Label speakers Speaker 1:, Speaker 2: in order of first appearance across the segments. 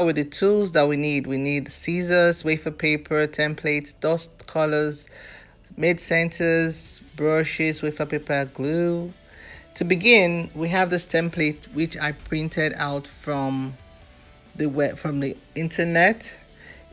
Speaker 1: With the tools that we need scissors, wafer paper, templates, dust colors, mid centers, brushes, wafer paper, glue. To begin, we have this template which I printed out from the internet.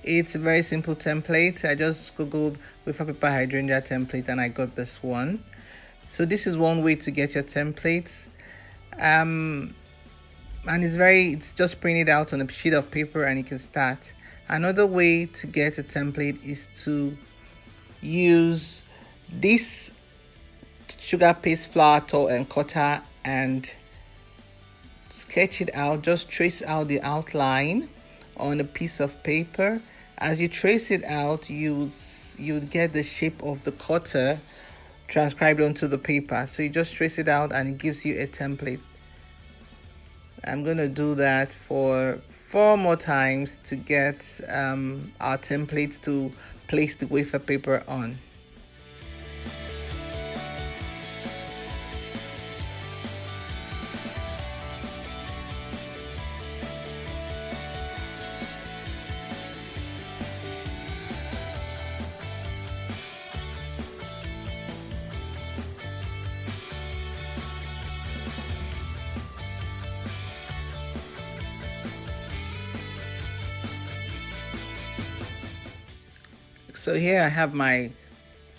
Speaker 1: It's a very simple template. I just googled wafer paper hydrangea template and I got this one. So this is one way to get your templates. And it's just printed out on a sheet of paper and you can start. Another way to get a template is to use this sugar paste flour tool and cutter and sketch it out. Just trace out the outline on a piece of paper. As you trace it out, you'll get the shape of the cutter transcribed onto the paper. So you just trace it out and it gives you a template. I'm going to do that for 4 more times to get our templates to place the wafer paper on. So here I have my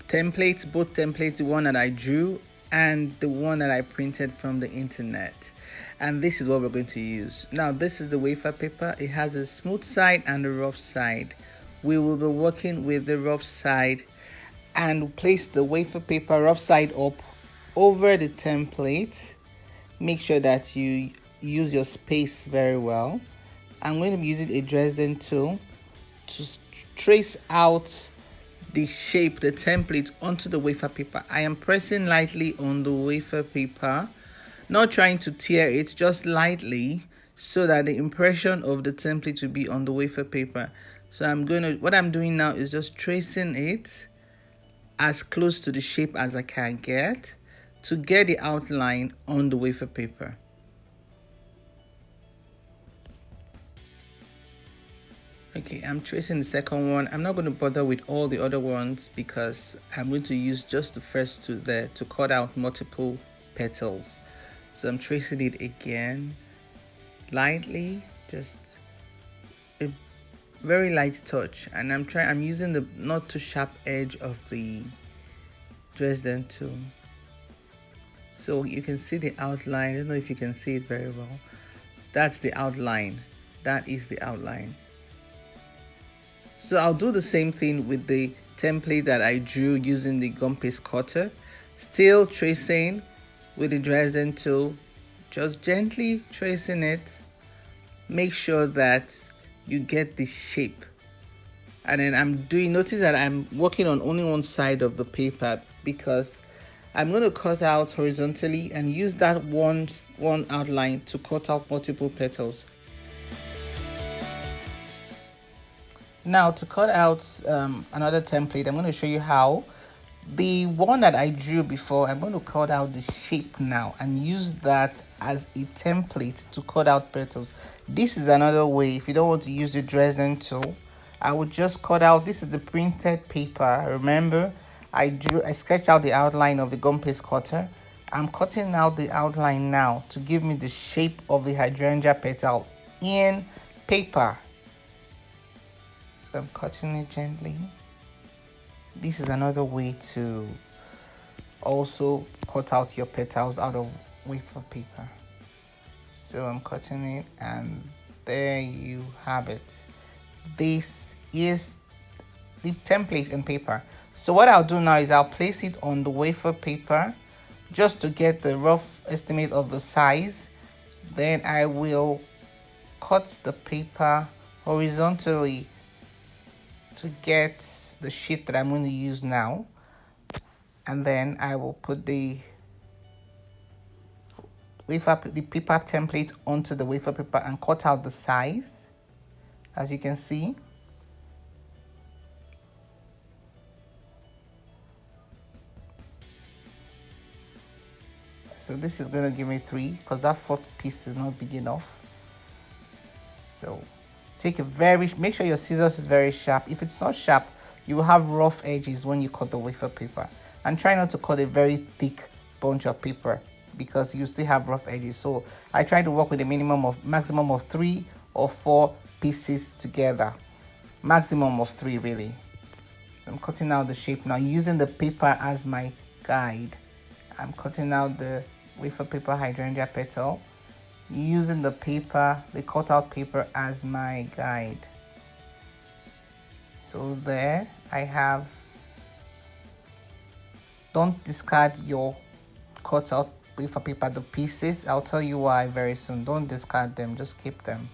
Speaker 1: templates, both templates, the one that I drew and the one that I printed from the internet. And this is what we're going to use. Now this is the wafer paper. It has a smooth side and a rough side. We will be working with the rough side and place the wafer paper rough side up over the template. Make sure that you use your space very well. I'm going to be using a Dresden tool to trace out the shape, the template onto the wafer paper. I am pressing lightly on the wafer paper, not trying to tear it, just lightly, so that the impression of the template will be on the wafer paper. So what I'm doing now is just tracing it as close to the shape as I can get to get the outline on the wafer paper. Okay, I'm tracing the second one. I'm not going to bother with all the other ones because I'm going to use just the first two there to cut out multiple petals. So I'm tracing it again, lightly, just a very light touch. And I'm using the not too sharp edge of the Dresden tool. So you can see the outline. I don't know if you can see it very well. That's the outline. That is the outline. So I'll do the same thing with the template that I drew using the gum paste cutter. Still tracing with the Dresden tool, just gently tracing it. Make sure that you get the shape. And then notice that I'm working on only one side of the paper because I'm going to cut out horizontally and use that one outline to cut out multiple petals. Now to cut out another template, I'm going to show you how. The one that I drew before, I'm going to cut out the shape now and use that as a template to cut out petals. This is another way. If you don't want to use the Dresden tool, I would just cut out. This is the printed paper. Remember, I sketched out the outline of the gum paste cutter. I'm cutting out the outline now to give me the shape of the hydrangea petal in paper. I'm cutting it gently. This is another way to also cut out your petals out of wafer paper. So I'm cutting it and there you have it. This is the template in paper. So what I'll do now is I'll place it on the wafer paper just to get the rough estimate of the size. Then I will cut the paper horizontally to get the sheet that I'm going to use now, and then I will put the paper template onto the wafer paper and cut out the size, as you can see. So this is going to give me 3 because that 4th piece is not big enough. So make sure your scissors is very sharp. If it's not sharp, you will have rough edges when you cut the wafer paper. And try not to cut a very thick bunch of paper because you still have rough edges. So I try to work with a maximum of 3 or 4 pieces together. Maximum of 3 really. I'm cutting out the shape now using the paper as my guide. I'm cutting out the wafer paper hydrangea petal using the cutout paper as my guide. So there I have. Don't discard your cutout wafer paper, the pieces. I'll tell you why very soon. Don't discard them, just keep them.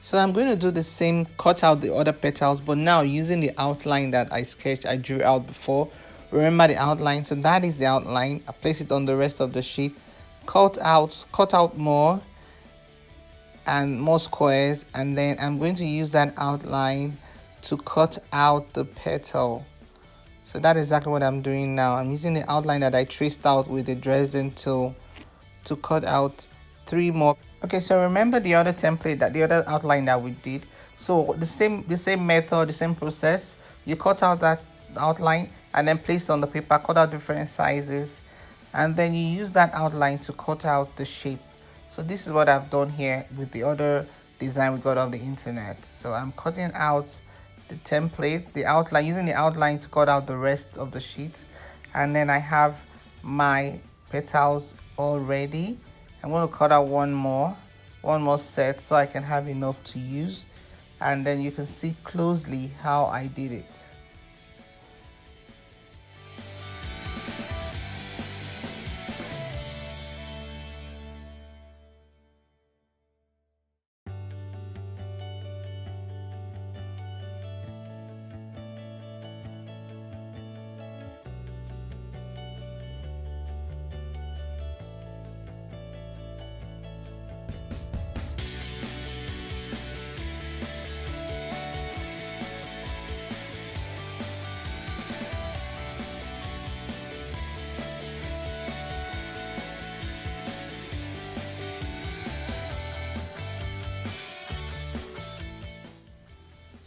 Speaker 1: So I'm going to do the same, cut out the other petals, but now using the outline that I drew out before. Remember the outline? So that is the outline. I place it on the rest of the sheet. Cut out more and more squares, and then I'm going to use that outline to cut out the petal. So that's exactly what I'm doing now. I'm using the outline that I traced out with the Dresden tool to cut out 3 more. Okay, so remember the other outline that we did. So the same method, the same process. You cut out that outline and then place it on the paper, cut out different sizes, and then you use that outline to cut out the shape. So this is what I've done here with the other design we got off the internet. So I'm cutting out the template, the outline, using the outline to cut out the rest of the sheet, and then I have my petals all ready. I'm going to cut out one more set so I can have enough to use, and then you can see closely how I did it.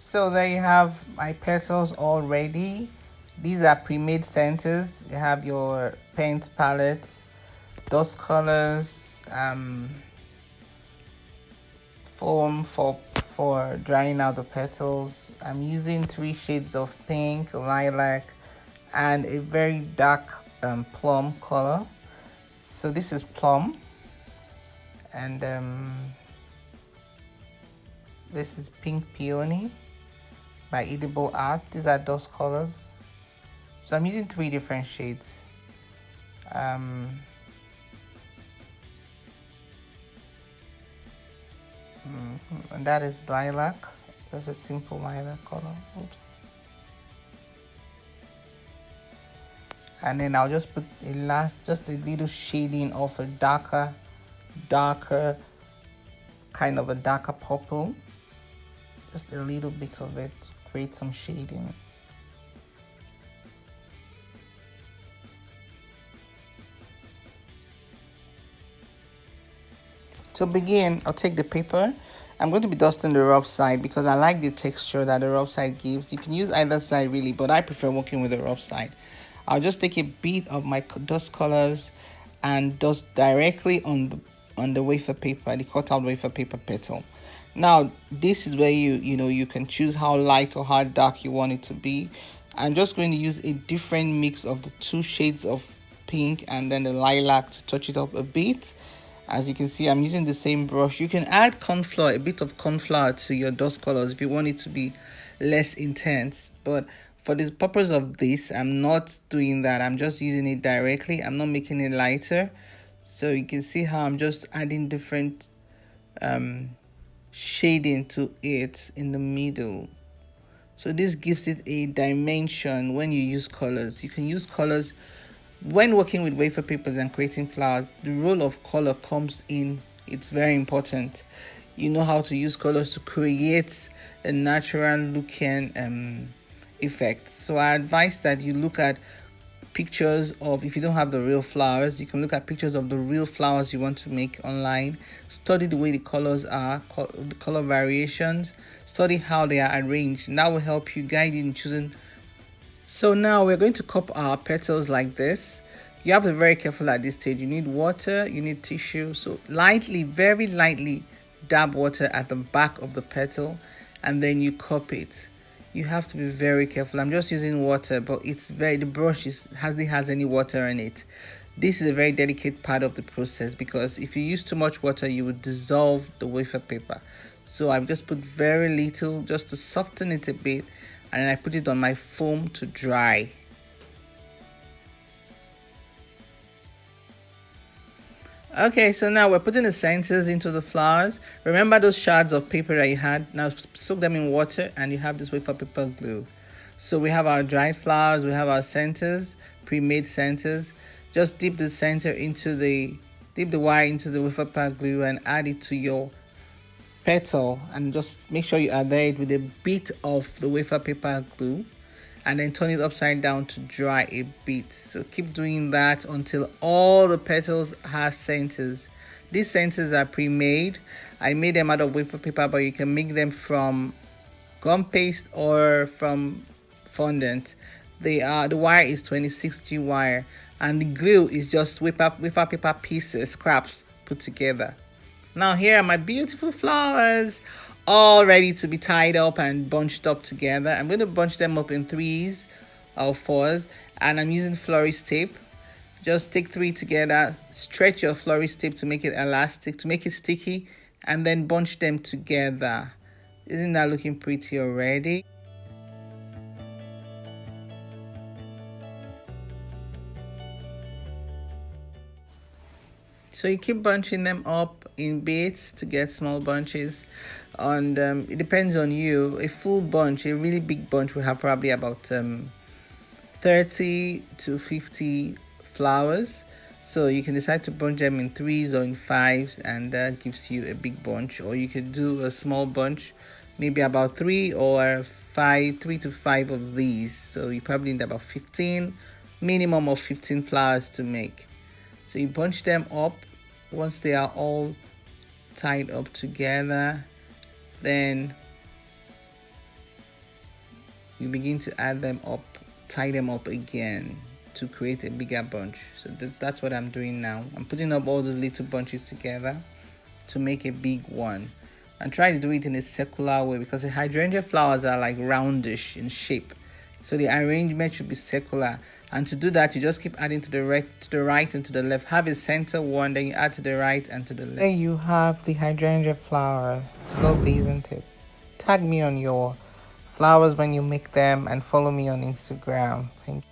Speaker 1: So there you have my petals all ready. These are pre-made centers. You have your paint palettes, dust colors, foam for drying out the petals. I'm using 3 shades of pink, lilac, and a very dark plum color. So this is plum, and this is pink peony by Edible Art. These are dust colors. So I'm using 3 different shades. And that is lilac. That's a simple lilac color. Oops. And then I'll just put just a little shading of a darker kind of a darker purple. Just a little bit of it, create some shading. To begin, I'll take the paper. I'm going to be dusting the rough side because I like the texture that the rough side gives. You can use either side really, but I prefer working with the rough side. I'll just take a bit of my dust colors and dust directly on the wafer paper, the cut out wafer paper petal. Now this is where you can choose how light or how dark you want it to be. I'm just going to use a different mix of the 2 shades of pink and then the lilac to touch it up a bit. As you can see, I'm using the same brush. You can add a bit of corn flour to your dust colors if you want it to be less intense, but for the purpose of this, I'm not doing that. I'm just using it directly. I'm not making it lighter. So you can see how I'm just adding different shading to it in the middle. So this gives it a dimension when you use colors. You can use colors when working with wafer papers and creating flowers. The role of color comes in. It's very important. You know how to use colors to create a natural looking effect. So I advise that you look at pictures of, if you don't have the real flowers, you can look at pictures of the real flowers you want to make online. Study the way the colors are, the color variations, study how they are arranged, and that will help you guide you in choosing. So now we're going to cup our petals like this. You have to be very careful at this stage. You need water, you need tissue. So lightly, very lightly dab water at the back of the petal, and then you cup it. You have to be very careful. I'm just using water, but the brush hardly has any water in it. This is a very delicate part of the process, because if you use too much water, you would dissolve the wafer paper. So I've just put very little just to soften it a bit, and I put it on my foam to dry. Okay, so now we're putting the centers into the flowers. Remember those shards of paper that you had? Now soak them in water and you have this wafer paper glue. So we have our dried flowers, we have our centers, pre-made centers. Just dip the wire into the wafer paper glue and add it to your petal, and just make sure you adhere it with a bit of the wafer paper glue, and then turn it upside down to dry a bit. So keep doing that until all the petals have centers. These centers are pre-made. I made them out of wafer paper, but you can make them from gum paste or from fondant. The wire is 26G wire, and the glue is just wafer paper pieces, scraps put together. Now here are my beautiful flowers, all ready to be tied up and bunched up together. I'm going to bunch them up in 3s or 4s, and I'm using florist tape. Just take 3 together, stretch your florist tape to make it elastic, to make it sticky, and then bunch them together. Isn't that looking pretty already? So you keep bunching them up in bits to get small bunches, and it depends on you. A full bunch, a really big bunch, will have probably about 30 to 50 flowers. So you can decide to bunch them in 3s or in 5s, and that gives you a big bunch. Or you could do a small bunch, maybe about 3 to 5 of these. So you probably need about 15, minimum of 15 flowers to make. So you bunch them up. Once they are all tied up together, then you begin to add them up, tie them up again to create a bigger bunch. So that's what I'm doing now. I'm putting up all the little bunches together to make a big one, and try to do it in a circular way, because the hydrangea flowers are like roundish in shape. So the arrangement should be circular, and to do that, you just keep adding to the right and to the left. Have a center one, then you add to the right and to the left. There you have the hydrangea flower. It's lovely, isn't it? Tag me on your flowers when you make them, and follow me on Instagram. Thank you.